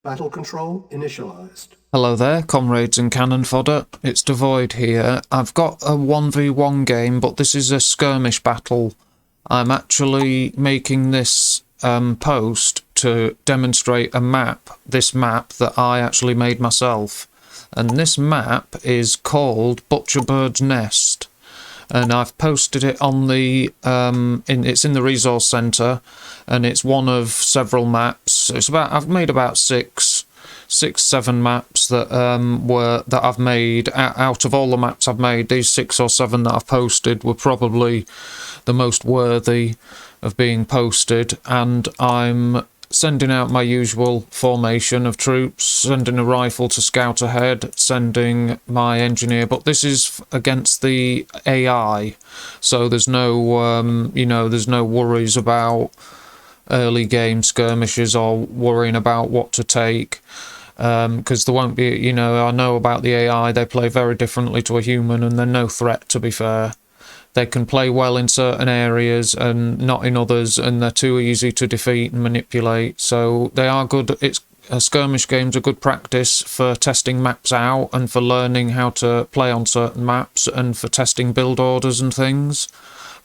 Battle control initialized. Hello there, comrades and cannon fodder. It's Dvoid here. I've got a 1v1 game, but this is a skirmish battle. I'm actually making this post to demonstrate a map, this map that I actually made myself. And this map is called Butcherbird's Nest. And I've posted it on the, it's in the resource centre, and it's one of several maps. I've made about six, seven maps that I've made. Out of all the maps I've made, these 6 or 7 that I've posted were probably the most worthy of being posted, and I'm sending out my usual formation of troops, sending a rifle to scout ahead, sending my engineer, but this is against the AI, so there's no, there's no worries about early game skirmishes or worrying about what to take, because there won't be, I know about the AI, they play very differently to a human, and they're no threat, to be fair. They can play well in certain areas and not in others, and they're too easy to defeat and manipulate. So they are good. Skirmish games are good practice for testing maps out and for learning how to play on certain maps and for testing build orders and things.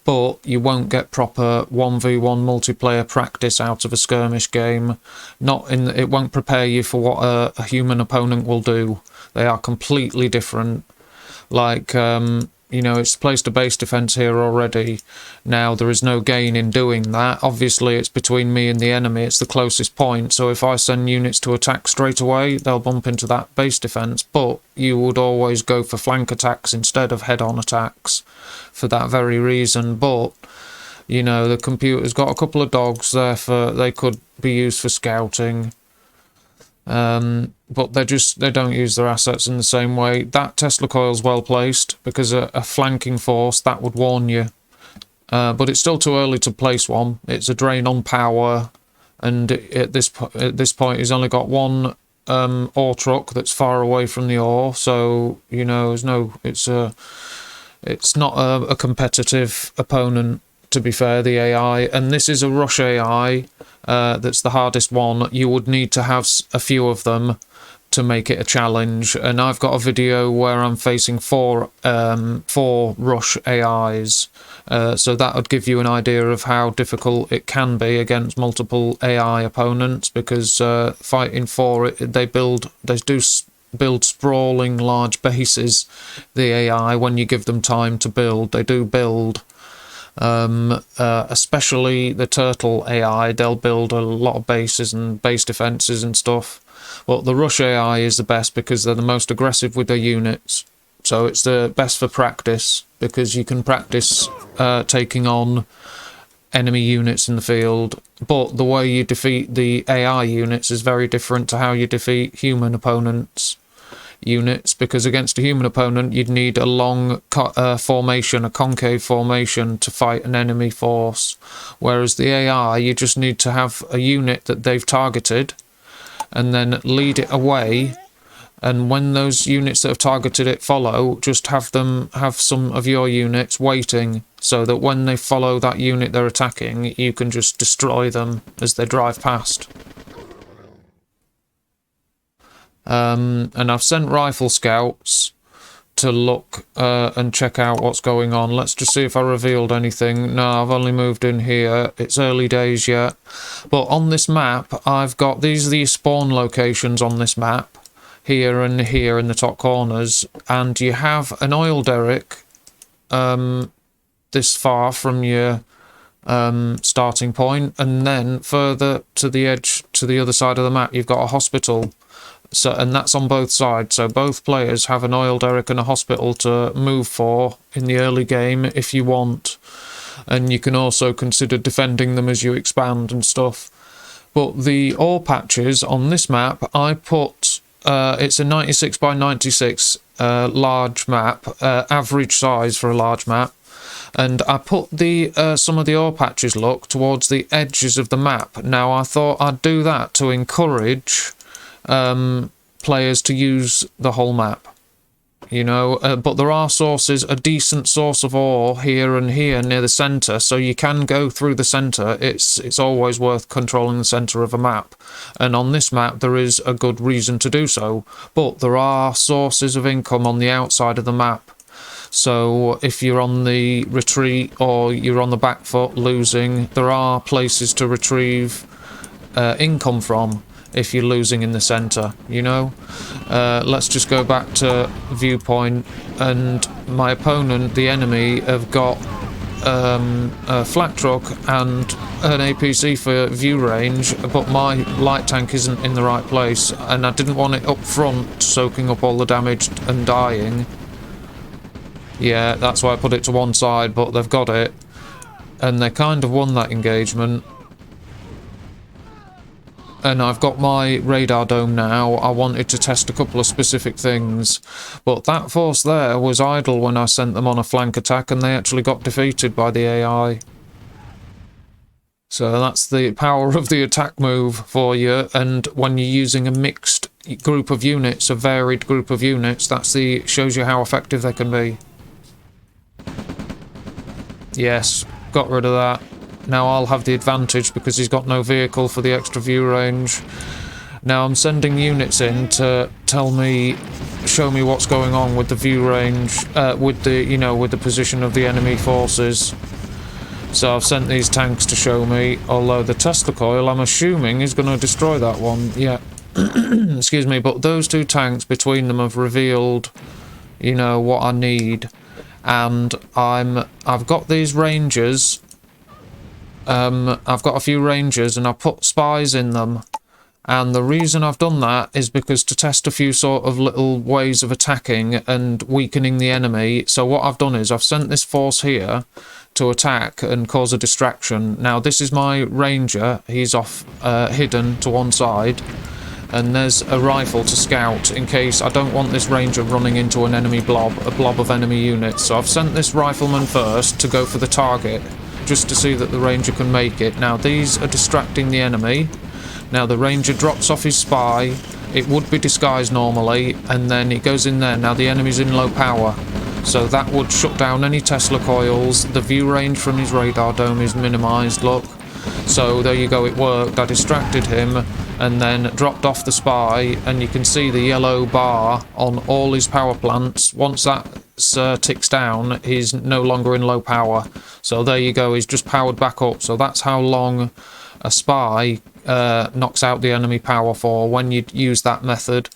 But you won't get proper 1v1 multiplayer practice out of a skirmish game. It won't prepare you for what a human opponent will do. They are completely different. Like, it's placed a base defense here already. Now, there is no gain in doing that. Obviously, it's between me and the enemy. It's the closest point. So if I send units to attack straight away, they'll bump into that base defense. But you would always go for flank attacks instead of head-on attacks for that very reason. But, the computer's got a couple of dogs there they could be used for scouting. But they don't use their assets in the same way. That Tesla coil's well placed because a flanking force that would warn you. But it's still too early to place one. It's a drain on power, and at this point, he's only got one ore truck that's far away from the ore. So it's not a competitive opponent. To be fair, the AI, and this is a rush AI. That's the hardest one. You would need to have a few of them to make it a challenge, and I've got a video where I'm facing four rush AIs, so that would give you an idea of how difficult it can be against multiple AI opponents, because fighting four, they do build sprawling large bases. The AI, when you give them time to build, they do build. Especially the turtle AI, they'll build a lot of bases and base defenses and stuff. But the rush AI is the best because they're the most aggressive with their units. So it's the best for practice because you can practice taking on enemy units in the field. But the way you defeat the AI units is very different to how you defeat human opponents' units, because against a human opponent you'd need a long formation, a concave formation, to fight an enemy force, whereas the AI, you just need to have a unit that they've targeted and then lead it away, and when those units that have targeted it follow, just have some of your units waiting so that when they follow that unit they're attacking, you can just destroy them as they drive past. And I've sent rifle scouts to look and check out what's going on. Let's just see if I revealed anything. No, I've only moved in here. It's early days yet. But on this map, I've got these are the spawn locations on this map, here and here in the top corners. And you have an oil derrick this far from your starting point. And then further to the edge, to the other side of the map, you've got a hospital. So, and that's on both sides, so both players have an oil derrick and a hospital to move for in the early game if you want, and you can also consider defending them as you expand and stuff. But the ore patches on this map, I put, it's a 96 by 96 large map, average size for a large map, and I put some of the ore patches towards the edges of the map. Now I thought I'd do that to encourage players to use the whole map. you know, but there are sources, a decent source of ore here and here near the centre, so you can go through the centre. It's always worth controlling the centre of a map, and on this map there is a good reason to do so, but there are sources of income on the outside of the map. So if you're on the retreat or you're on the back foot losing, there are places to retrieve income from if you're losing in the centre, you know. Let's just go back to viewpoint, and my opponent, the enemy, have got a flat truck and an APC for view range, but my light tank isn't in the right place, and I didn't want it up front soaking up all the damage and dying. Yeah, that's why I put it to one side, but they've got it, and they kind of won that engagement. And I've got my radar dome now. I wanted to test a couple of specific things, but that force there was idle when I sent them on a flank attack, and they actually got defeated by the AI. So that's the power of the attack move for you, and when you're using a mixed group of units, a varied group of units, shows you how effective they can be. Yes, got rid of that. Now I'll have the advantage because he's got no vehicle for the extra view range. Now I'm sending units in to show me what's going on with the view range, with the position of the enemy forces. So I've sent these tanks to show me, although the Tesla coil, I'm assuming, is going to destroy that one. Yeah, excuse me, but those two tanks between them have revealed, you know, what I need. And I've got these rangers. I've got a few rangers and I put spies in them, and the reason I've done that is because to test a few sort of little ways of attacking and weakening the enemy. So what I've done is I've sent this force here to attack and cause a distraction. Now this is my ranger, he's off hidden to one side, and there's a rifle to scout in case I don't want this ranger running into an enemy blob, a blob of enemy units. So I've sent this rifleman first to go for the target, just to see that the ranger can make it. Now these are distracting the enemy. Now the ranger drops off his spy. It would be disguised normally, and then it goes in there. Now the enemy's in low power, so that would shut down any Tesla coils. The view range from his radar dome is minimised, look. So there you go, it worked. I distracted him and then dropped off the spy, and you can see the yellow bar on all his power plants. Once that ticks down, he's no longer in low power. So there you go, he's just powered back up. So that's how long a spy knocks out the enemy power for, when you use that method.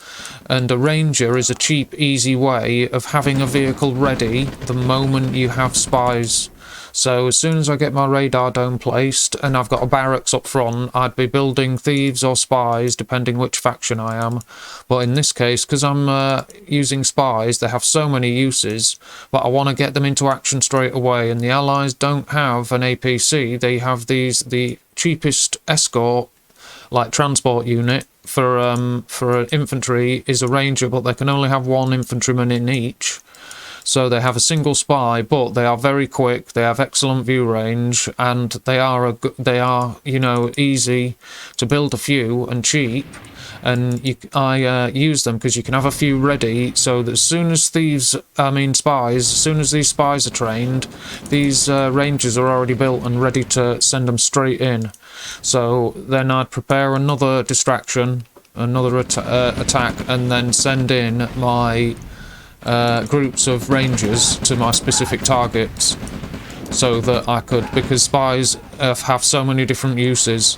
And a ranger is a cheap, easy way of having a vehicle ready the moment you have spies. So as soon as I get my radar dome placed and I've got a barracks up front, I'd be building thieves or spies, depending which faction I am. But in this case, because I'm using spies, they have so many uses, but I want to get them into action straight away. And the Allies don't have an APC, they have the cheapest escort, like transport unit for infantry is a ranger, but they can only have one infantryman in each. So they have a single spy, but they are very quick, they have excellent view range, and they are you know, easy to build a few and cheap. And I use them because you can have a few ready, so that as soon as spies, as soon as these spies are trained, these rangers are already built and ready to send them straight in. So then I'd prepare another distraction, another attack, and then send in my groups of rangers to my specific targets, so that I could, because spies have so many different uses.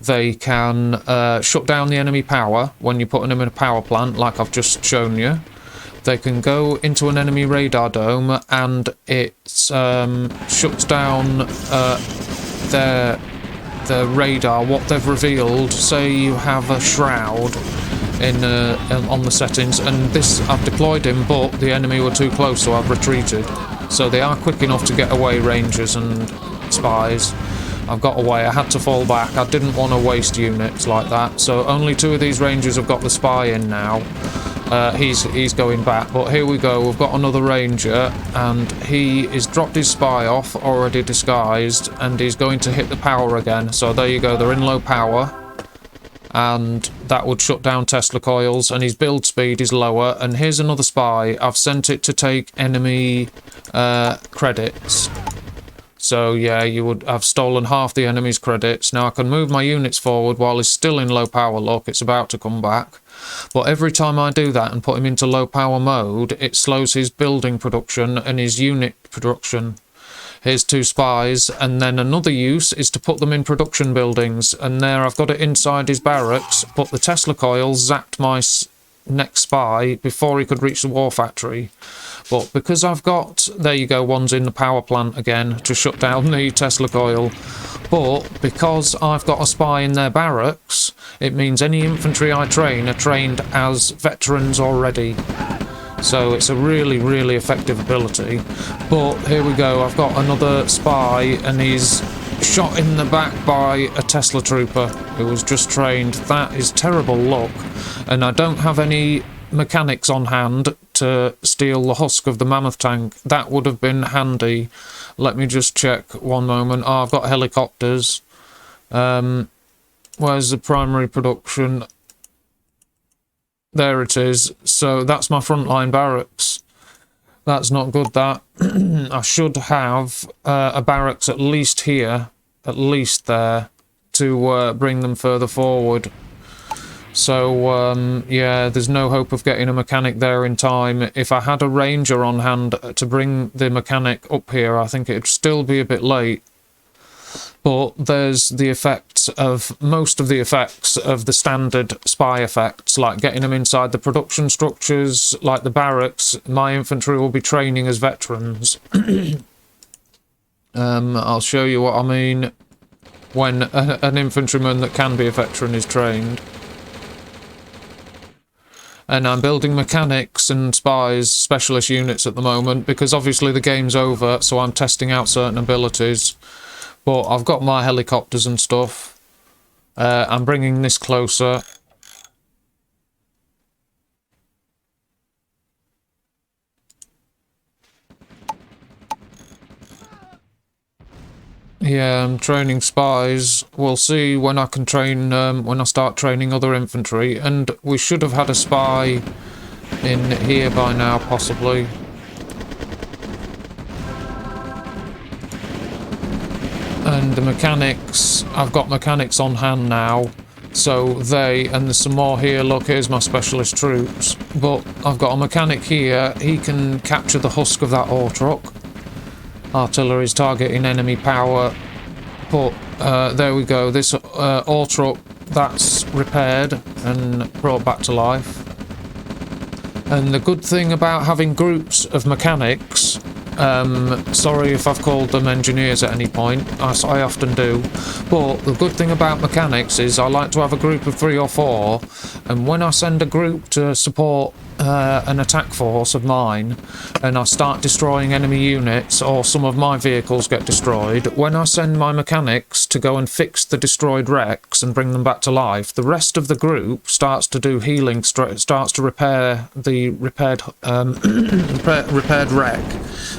They can shut down the enemy power when you're putting them in a power plant, like I've just shown you. They can go into an enemy radar dome and it shuts down their radar, what they've revealed. Say you have a shroud on the settings, and this I've deployed him, but the enemy were too close, so I've retreated. So they are quick enough to get away, rangers and spies. I've got away, I had to fall back, I didn't want to waste units like that. So only two of these rangers have got the spy in now. He's going back, but here we go, we've got another ranger, and he is dropped his spy off, already disguised, and he's going to hit the power again. So there you go, they're in low power. and that would shut down Tesla coils, and his build speed is lower. And here's another spy. I've sent it to take enemy credits. So yeah, I've stolen half the enemy's credits. Now I can move my units forward while he's still in low power. Look, it's about to come back. But every time I do that and put him into low power mode, it slows his building production and his unit production. Here's 2 spies, and then another use is to put them in production buildings. And there I've got it inside his barracks, but the Tesla coil zapped my next spy before he could reach the war factory. But because I've got, there you go, one's in the power plant again to shut down the Tesla coil. But because I've got a spy in their barracks, it means any infantry I train are trained as veterans already. So it's a really, really effective ability. But here we go, I've got another spy, and he's shot in the back by a Tesla trooper who was just trained. That is terrible luck. And I don't have any mechanics on hand to steal the husk of the mammoth tank. That would have been handy. Let me just check one moment. Oh, I've got helicopters. Where's the primary production? There it is. So that's my frontline barracks. That's not good, that. I should have a barracks at least here, at least there, to bring them further forward. So, yeah, there's no hope of getting a mechanic there in time. If I had a ranger on hand to bring the mechanic up here, I think it'd still be a bit late. But there's the effects of, most of the effects of the standard spy effects, like getting them inside the production structures, like the barracks. My infantry will be training as veterans. I'll show you what I mean when an infantryman that can be a veteran is trained. And I'm building mechanics and spies, specialist units at the moment, because obviously the game's over, so I'm testing out certain abilities. But I've got my helicopters and stuff. I'm bringing this closer. Yeah, I'm training spies. We'll see when I can train, when I start training other infantry. And we should have had a spy in here by now, possibly. And the mechanics, I've got mechanics on hand now, so and there's some more here. Look, here's my specialist troops, but I've got a mechanic here. He can capture the husk of that ore truck. Artillery's targeting enemy power, but there we go, this ore truck, that's repaired and brought back to life. And the good thing about having groups of mechanics, sorry if I've called them engineers at any point, I often do, but the good thing about mechanics is I like to have a group of 3 or 4, and when I send a group to support an attack force of mine, and I start destroying enemy units, or some of my vehicles get destroyed, when I send my mechanics to go and fix the destroyed wrecks and bring them back to life, the rest of the group starts to do healing, starts to repair the repaired wreck.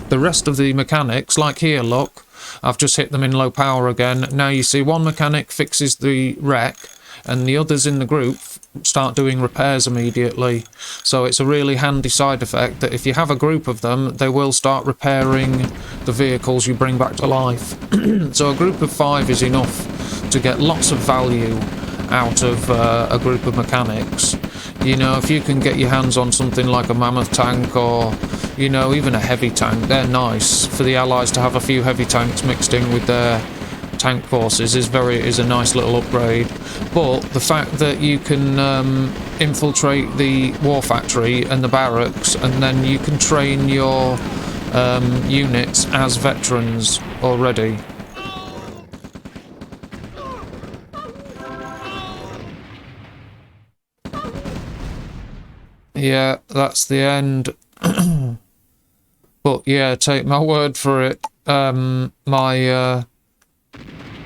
The rest of the mechanics, like here, look, I've just hit them in low power again. Now you see one mechanic fixes the wreck, and the others in the group start doing repairs immediately. So it's a really handy side effect that if you have a group of them, they will start repairing the vehicles you bring back to life. So a group of 5 is enough to get lots of value out of a group of mechanics. You know, if you can get your hands on something like a mammoth tank, or, you know, even a heavy tank, they're nice. For the Allies to have a few heavy tanks mixed in with their tank forces is a nice little upgrade. But the fact that you can infiltrate the war factory and the barracks, and then you can train your units as veterans already. Yeah, that's the end. But yeah, take my word for it. My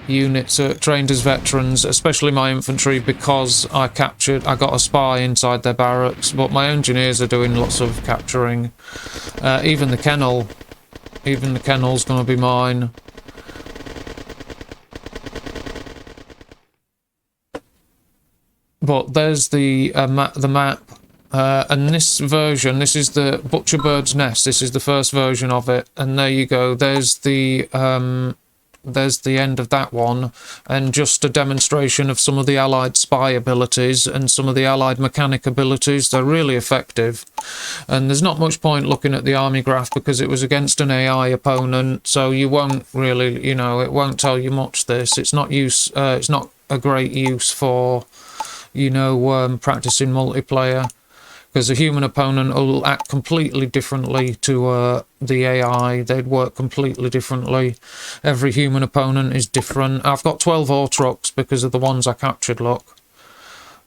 units are trained as veterans, especially my infantry, because I got a spy inside their barracks, but my engineers are doing lots of capturing. Even the kennel's gonna be mine. But there's the map. And this version, this is the Butcher Bird's Nest. This is the first version of it. And there you go. There's the end of that one. And just a demonstration of some of the allied spy abilities and some of the allied mechanic abilities. They're really effective. And there's not much point looking at the army graph because it was against an AI opponent. So you won't really, you know, it won't tell you much, this. It's not a great use for, you know, practicing multiplayer. Because a human opponent will act completely differently to the AI. They'd work completely differently. Every human opponent is different. I've got 12 ore trucks because of the ones I captured, look.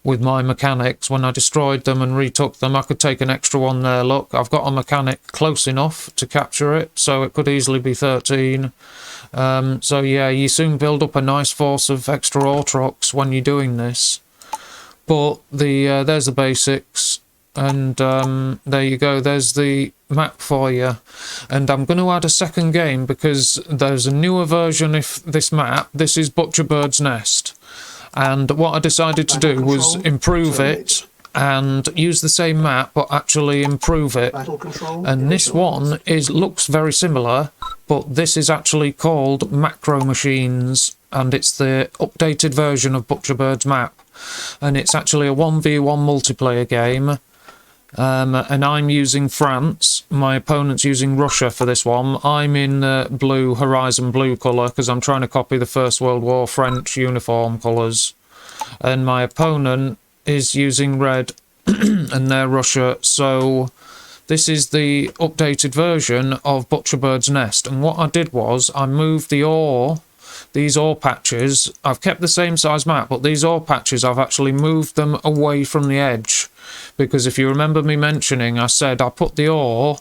With my mechanics, when I destroyed them and retook them, I could take an extra one there, look. I've got a mechanic close enough to capture it, so it could easily be 13. So yeah, you soon build up a nice force of extra ore trucks when you're doing this. But there's the basics. And there you go, there's the map for you. And I'm going to add a second game because there's a newer version of this map. This is Butcher Bird's Nest. And what I decided to do was improve it and use the same map, but actually improve it. And this one looks very similar, but this is actually called Macro Machines. And it's the updated version of Butcher Bird's map. And it's actually a 1v1 multiplayer game. And I'm using France. My opponent's using Russia for this one. I'm in blue, horizon blue colour, because I'm trying to copy the First World War French uniform colours. And my opponent is using red, and they're Russia. So this is the updated version of Butcher Bird's Nest. And what I did was I moved these ore patches. I've kept the same size map, but these ore patches, I've actually moved them away from the edge. Because if you remember me mentioning, I said I put the ore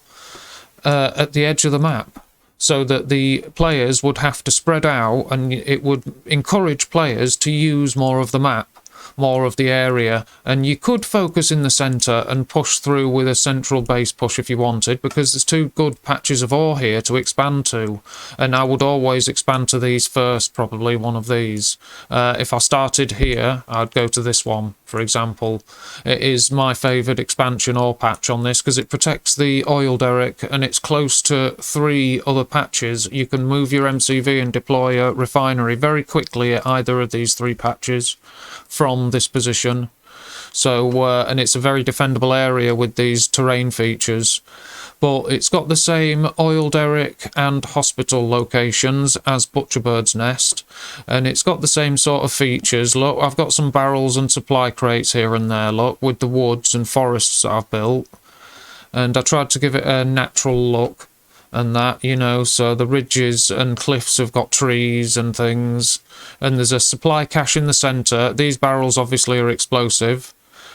at the edge of the map so that the players would have to spread out, and it would encourage players to use more of the map, more of the area. And you could focus in the centre and push through with a central base push if you wanted, because there's two good patches of ore here to expand to. And I would always expand to these first, probably one of these. If I started here, I'd go to this one, for example. It is my favoured expansion ore patch on this because it protects the oil derrick and it's close to 3 other patches. You can move your MCV and deploy a refinery very quickly at either of these 3 patches from this position. So and it's a very defendable area with these terrain features, but it's got the same oil derrick and hospital locations as Butcher Bird's Nest, and it's got the same sort of features. Look, I've got some barrels and supply crates here and there, look, with the woods and forests that I've built, and I tried to give it a natural look and that, you know, so the ridges and cliffs have got trees and things, and there's a supply cache in the centre. These barrels obviously are explosive,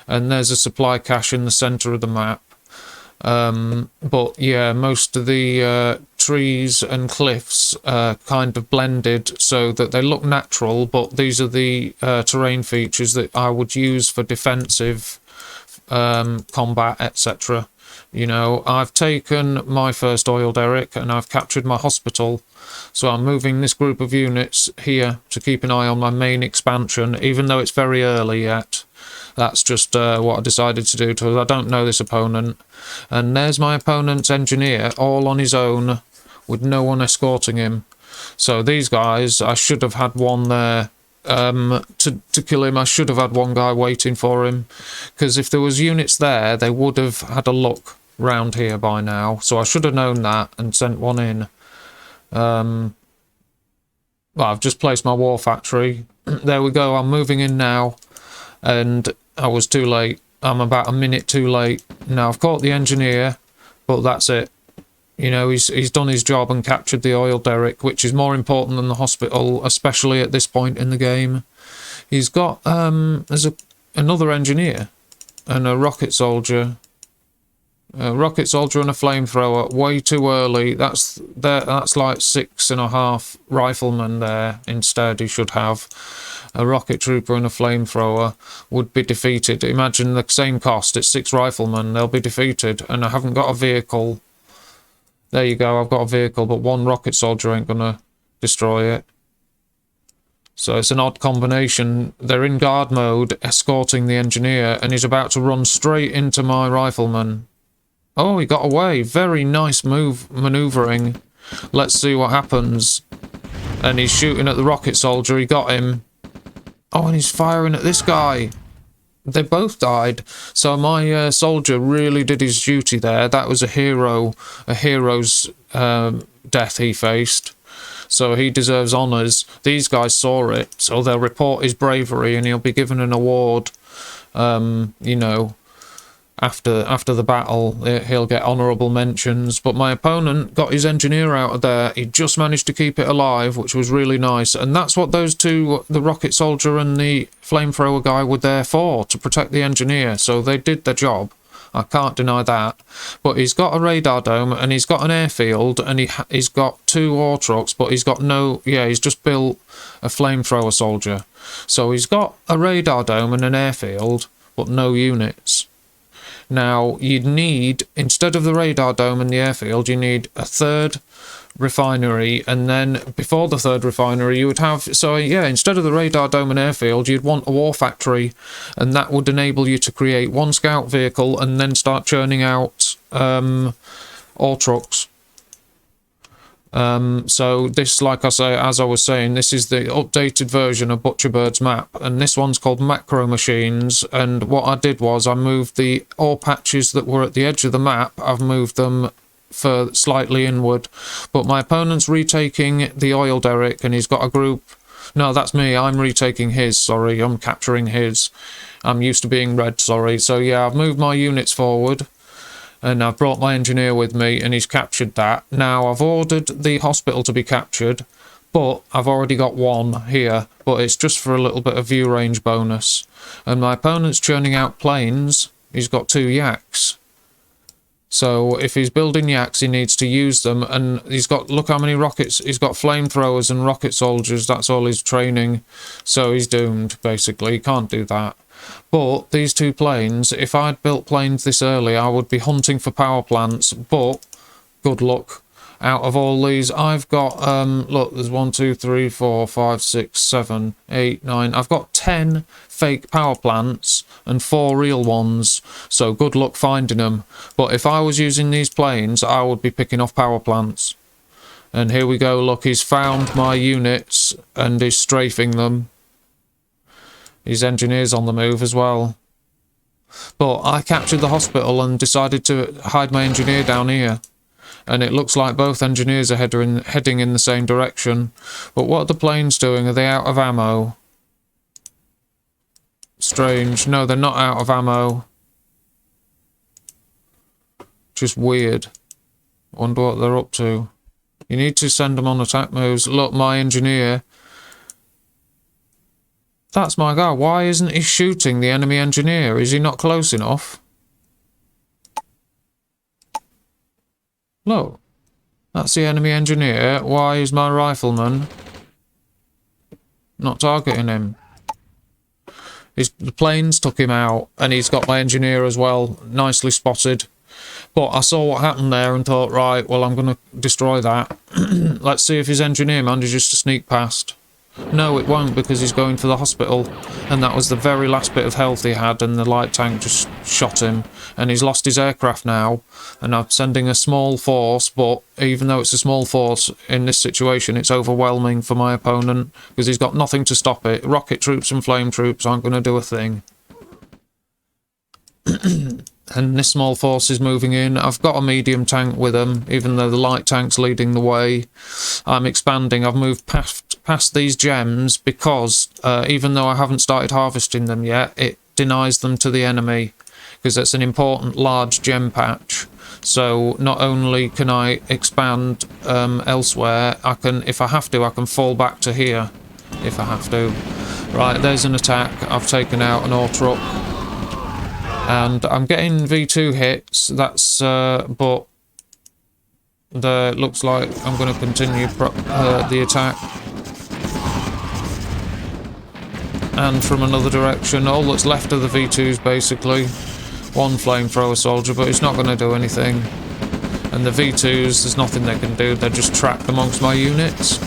and there's a supply cache in the centre of the map. But yeah, most of the trees and cliffs are kind of blended so that they look natural, but these are the terrain features that I would use for defensive combat, etc. You know, I've taken my first oil derrick and I've captured my hospital, so I'm moving this group of units here to keep an eye on my main expansion, even though it's very early yet. That's just what I decided to do, because I don't know this opponent. And there's my opponent's engineer, all on his own, with no one escorting him. So these guys, I should have had one there. To kill him, I should have had one guy waiting for him, because if there was units there, they would have had a look round here by now. So I should have known that and sent one in. Well, I've just placed my war factory. There we go, I'm moving in now, and I was too late. I'm about a minute too late. Now I've caught the engineer, but that's it. You know, he's done his job and captured the oil derrick, which is more important than the hospital, especially at this point in the game. He's got there's another engineer and a rocket soldier. A rocket soldier and a flamethrower, way too early. That's like 6.5 riflemen there. Instead, he should have a rocket trooper and a flamethrower would be defeated. Imagine the same cost, it's 6 riflemen, they'll be defeated. And I haven't got a vehicle. There you go, I've got a vehicle, but 1 rocket soldier ain't gonna destroy it. So it's an odd combination. They're in guard mode, escorting the engineer, and he's about to run straight into my rifleman. Oh, he got away. Very nice maneuvering. Let's see what happens. And he's shooting at the rocket soldier. He got him. Oh, and he's firing at this guy. They both died. So my soldier really did his duty there. That was a hero's death he faced. So he deserves honours. These guys saw it, so they'll report his bravery and he'll be given an award, you know, after the battle. He'll get honourable mentions. But my opponent got his engineer out of there. He just managed to keep it alive, which was really nice. And that's what those two, the rocket soldier and the flamethrower guy, were there for, to protect the engineer. So they did their job. I can't deny that. But he's got a radar dome and he's got an airfield and he's got 2 ore trucks, but he's got no... Yeah, he's just built a flamethrower soldier. So he's got a radar dome and an airfield, but no units. Now, you'd need, instead of the radar dome and the airfield, you need a 3rd refinery, and then before the 3rd refinery you would have, so yeah, instead of the radar dome and airfield, you'd want a war factory, and that would enable you to create 1 scout vehicle and then start churning out ore trucks. So this, like I say, as I was saying, this is the updated version of Butcherbird's map, and this one's called Macro Machines. And what I did was I moved the ore patches that were at the edge of the map, I've moved them for slightly inward. But my opponent's retaking the oil derrick, and he's got a group... No, that's me, I'm retaking his, sorry, I'm capturing his. I'm used to being red, sorry. So yeah, I've moved my units forward. And I've brought my engineer with me, and he's captured that. Now, I've ordered the hospital to be captured, but I've already got 1 here, but it's just for a little bit of view range bonus. And my opponent's churning out planes. He's got 2 yaks. So if he's building yaks, he needs to use them. And he's got, look how many rockets, he's got flamethrowers and rocket soldiers. That's all his training. So he's doomed, basically. He can't do that. But these 2 planes, if I'd built planes this early, I would be hunting for power plants. But good luck. Out of all these, I've got, look, there's 1, 2, 3, 4, 5, 6, 7, 8, 9. I've got 10 fake power plants and 4 real ones. So good luck finding them. But if I was using these planes, I would be picking off power plants. And here we go, look, he's found my units and is strafing them. His engineer's on the move as well. But I captured the hospital and decided to hide my engineer down here. And it looks like both engineers are heading in the same direction. But what are the planes doing? Are they out of ammo? Strange. No, they're not out of ammo. Just weird. Wonder what they're up to. You need to send them on attack moves. Look, my engineer... That's my guy. Why isn't he shooting the enemy engineer? Is he not close enough? Look. That's the enemy engineer. Why is my rifleman not targeting him? The planes took him out, and he's got my engineer as well. Nicely spotted. But I saw what happened there and thought, right, well, I'm going to destroy that. Let's see if his engineer manages to sneak past. No, it won't, because he's going for the hospital, and that was the very last bit of health he had, and the light tank just shot him, and he's lost his aircraft now, and I'm sending a small force, but even though it's a small force, in this situation, it's overwhelming for my opponent, because he's got nothing to stop it. Rocket troops and flame troops aren't going to do a thing. And this small force is moving in. I've got a medium tank with them, even though the light tank's leading the way. I'm expanding. I've moved past these gems because even though I haven't started harvesting them yet, it denies them to the enemy because it's an important large gem patch. So not only can I expand elsewhere, I can, if I have to, I can fall back to here if I have to. Right, there's an attack. I've taken out an ore truck. And I'm getting V2 hits, that's, but looks like I'm going to continue the attack. And from another direction, all that's left of the V2s basically. 1 flamethrower soldier, but it's not going to do anything. And the V2s, there's nothing they can do, they're just trapped amongst my units.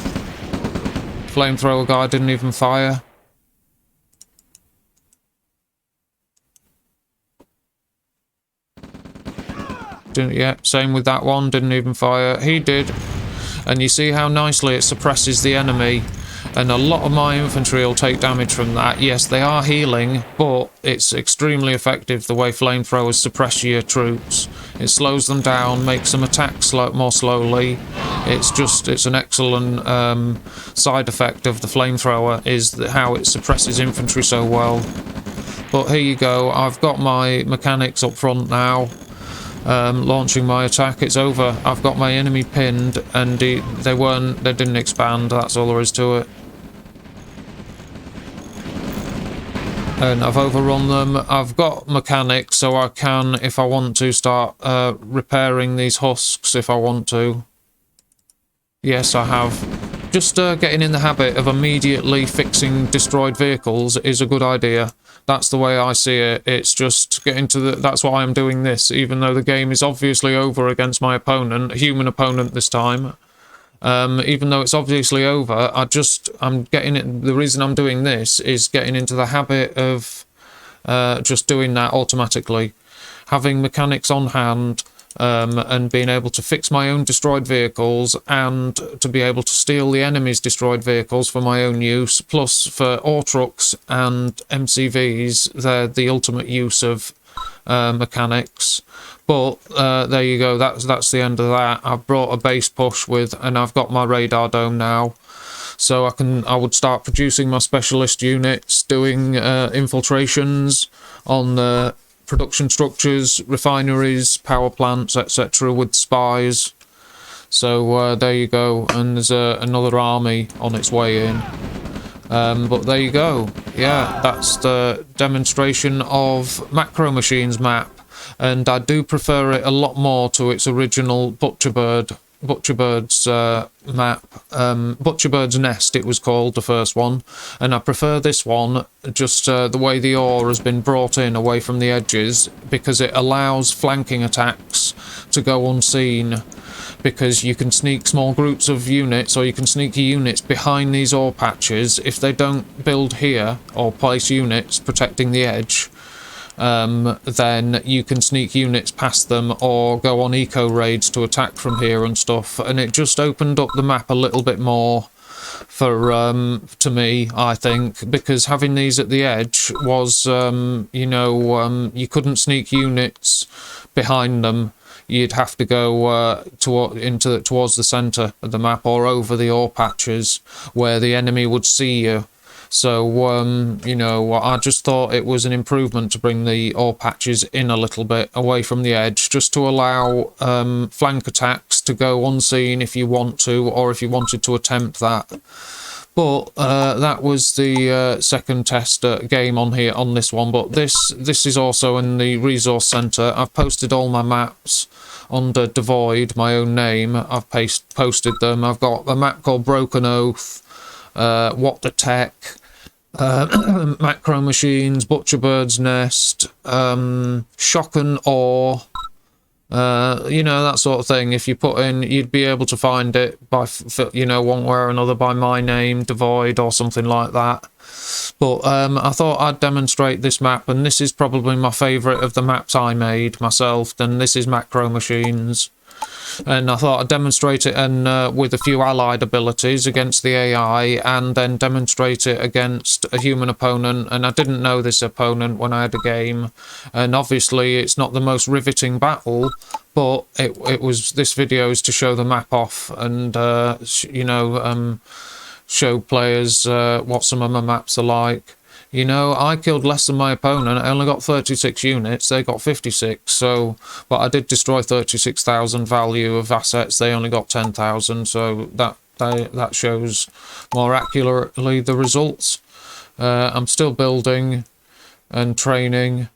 flamethrower guy didn't even fire. Yeah, same with that one, didn't even fire. He did. And you see how nicely it suppresses the enemy. And a lot of my infantry will take damage from that. Yes, they are healing, but it's extremely effective the way flamethrowers suppress your troops. It slows them down, makes them attack more slowly. It's an excellent side effect of the flamethrower, is how it suppresses infantry so well. But here you go, I've got my mechanics up front now. Launching my attack, it's over. I've got my enemy pinned, and they didn't expand, that's all there is to it. And I've overrun them. I've got mechanics, so I can, if I want to, start repairing these husks if I want to. Yes, I have. Just getting in the habit of immediately fixing destroyed vehicles is a good idea. That's the way I see it. It's just getting to the... That's why I'm doing this, even though the game is obviously over against my opponent, a human opponent this time. Even though it's obviously over, I'm getting it... The reason I'm doing this is getting into the habit of just doing that automatically. Having mechanics on hand, and being able to fix my own destroyed vehicles and to be able to steal the enemy's destroyed vehicles for my own use. Plus, for ore trucks and MCVs, they're the ultimate use of mechanics. But there you go, that's the end of that. I've brought a base push with, and I've got my radar dome now. So I would start producing my specialist units, doing infiltrations on the production structures, refineries, power plants, etc. with spies. So there you go, and there's another army on its way in. But there you go. Yeah, that's the demonstration of Macro Machines map, and I do prefer it a lot more to its original Butcherbird's map. Butcherbird's Nest it was called, the first one, and I prefer this one just the way the ore has been brought in away from the edges, because it allows flanking attacks to go unseen, because you can sneak small groups of units, or you can sneak units behind these ore patches. If they don't build here or place units protecting the edge, then you can sneak units past them or go on eco raids to attack from here and stuff, and it just opened up the map a little bit more for to me, I think, because having these at the edge was you couldn't sneak units behind them. You'd have to go towards the centre of the map or over the ore patches where the enemy would see you. So, I just thought it was an improvement to bring the ore patches in a little bit away from the edge, just to allow flank attacks to go unseen if you want to, or if you wanted to attempt that. But that was the second test game on here on this one. But this is also in the resource centre. I've posted all my maps under Dvoid, my own name. I've posted them. I've got a map called Broken Oath, What the Tech, Macro Machines, Butcherbird's Nest, Shock and Awe, that sort of thing. If you put in, you'd be able to find it by, one way or another by my name, Dvoid, or something like that. But I thought I'd demonstrate this map, and this is probably my favourite of the maps I made myself, and this is Macro Machines. And I thought I'd demonstrate it and with a few allied abilities against the AI, and then demonstrate it against a human opponent. And I didn't know this opponent when I had a game, and obviously it's not the most riveting battle, but it was. This video is to show the map off and show players what some of my maps are like. I killed less than my opponent. I only got 36 units. They got 56. So, but I did destroy 36,000 value of assets. They only got 10,000. So that shows more accurately the results. I'm still building and training.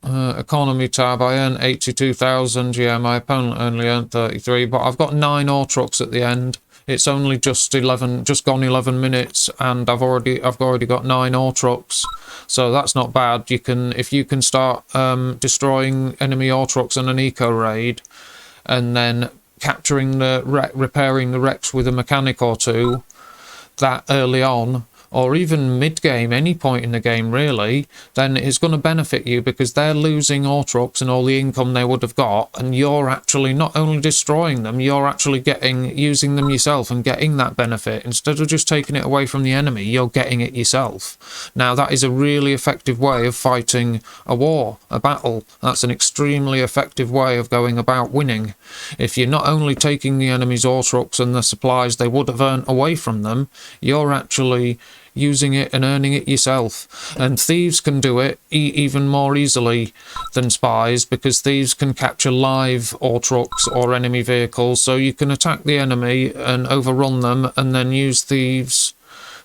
Economy tab. I earned 82,000. Yeah, my opponent only earned 33. But I've got 9 ore trucks at the end. It's only just gone 11 minutes, and I've already got 9 ore trucks, so that's not bad. If you can start destroying enemy ore trucks in an eco raid, and then capturing the repairing the wrecks with a mechanic or two that early on, or even mid-game, any point in the game really, then it's going to benefit you, because they're losing ore trucks and all the income they would have got, and you're actually not only destroying them, you're actually using them yourself and getting that benefit. Instead of just taking it away from the enemy, you're getting it yourself. Now that is a really effective way of fighting a war, a battle. That's an extremely effective way of going about winning. If you're not only taking the enemy's ore trucks and the supplies they would have earned away from them, you're actually using it and earning it yourself. And thieves can do it even more easily than spies, because thieves can capture live ore trucks or enemy vehicles, so you can attack the enemy and overrun them and then use thieves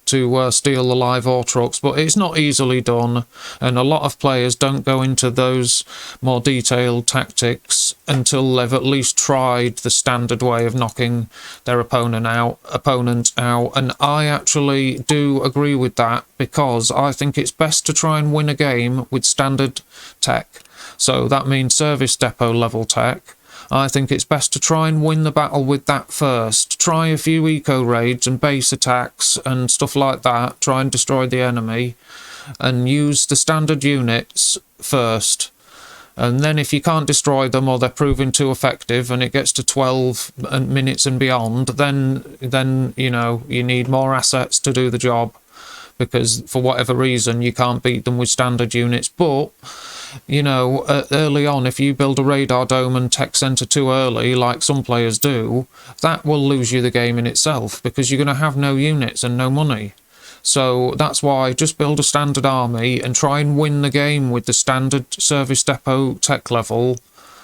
to steal the live ore trucks. But it's not easily done, and a lot of players don't go into those more detailed tactics until they've at least tried the standard way of knocking their opponent out. And I actually do agree with that, because I think it's best to try and win a game with standard tech. So that means service depot level tech. I think it's best to try and win the battle with that first. Try a few eco raids and base attacks and stuff like that. Try and destroy the enemy and use the standard units first. And then if you can't destroy them, or they're proving too effective and it gets to 12 minutes and beyond, then you know, you need more assets to do the job, because for whatever reason you can't beat them with standard units. But you know, early on, if you build a radar dome and tech center too early, like some players do, that will lose you the game in itself, because you're going to have no units and no money. So that's why just build a standard army and try and win the game with the standard service depot tech level.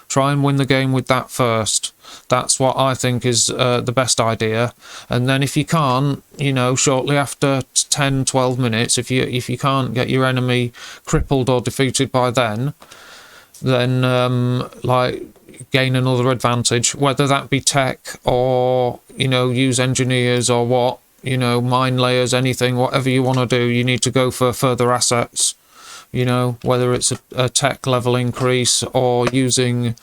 Try and win the game with that first. That's what I think is the best idea. And then if you can't, you know, shortly after 10, 12 minutes, if you can't get your enemy crippled or defeated by then like gain another advantage, whether that be tech or, you know, use engineers or what, you know, mine layers, anything, whatever you want to do, you need to go for further assets. You know, whether it's a tech level increase or using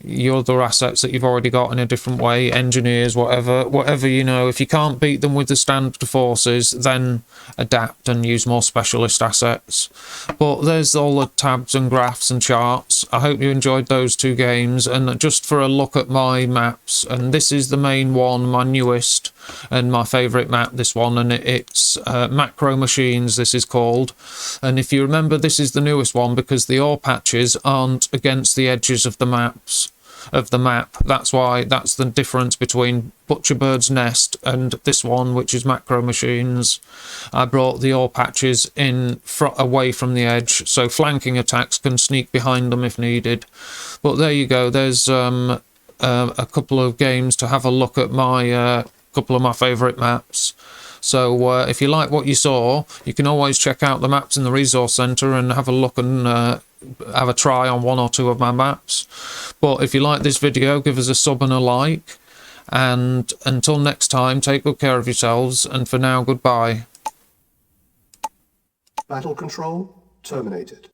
your other assets that you've already got in a different way, engineers, whatever, you know. If you can't beat them with the standard forces, then adapt and use more specialist assets. But there's all the tabs and graphs and charts. I hope you enjoyed those two games. And just for a look at my maps, and this is the main one, my newest and my favourite map, this one, and it's Macro Machines, this is called. And if you remember, this is the newest one because the ore patches aren't against the edges of the map. That's why, that's the difference between Butcherbird's Nest and this one, which is Macro Machines. I brought the ore patches in away from the edge, so flanking attacks can sneak behind them if needed. But there you go, there's a couple of games to have a look at my couple of my favourite maps. So if you like what you saw, you can always check out the maps in the resource centre and have a look and have a try on one or two of my maps. But if you like this video, give us a sub and a like. And until next time, take good care of yourselves, and for now, goodbye. Battle control terminated.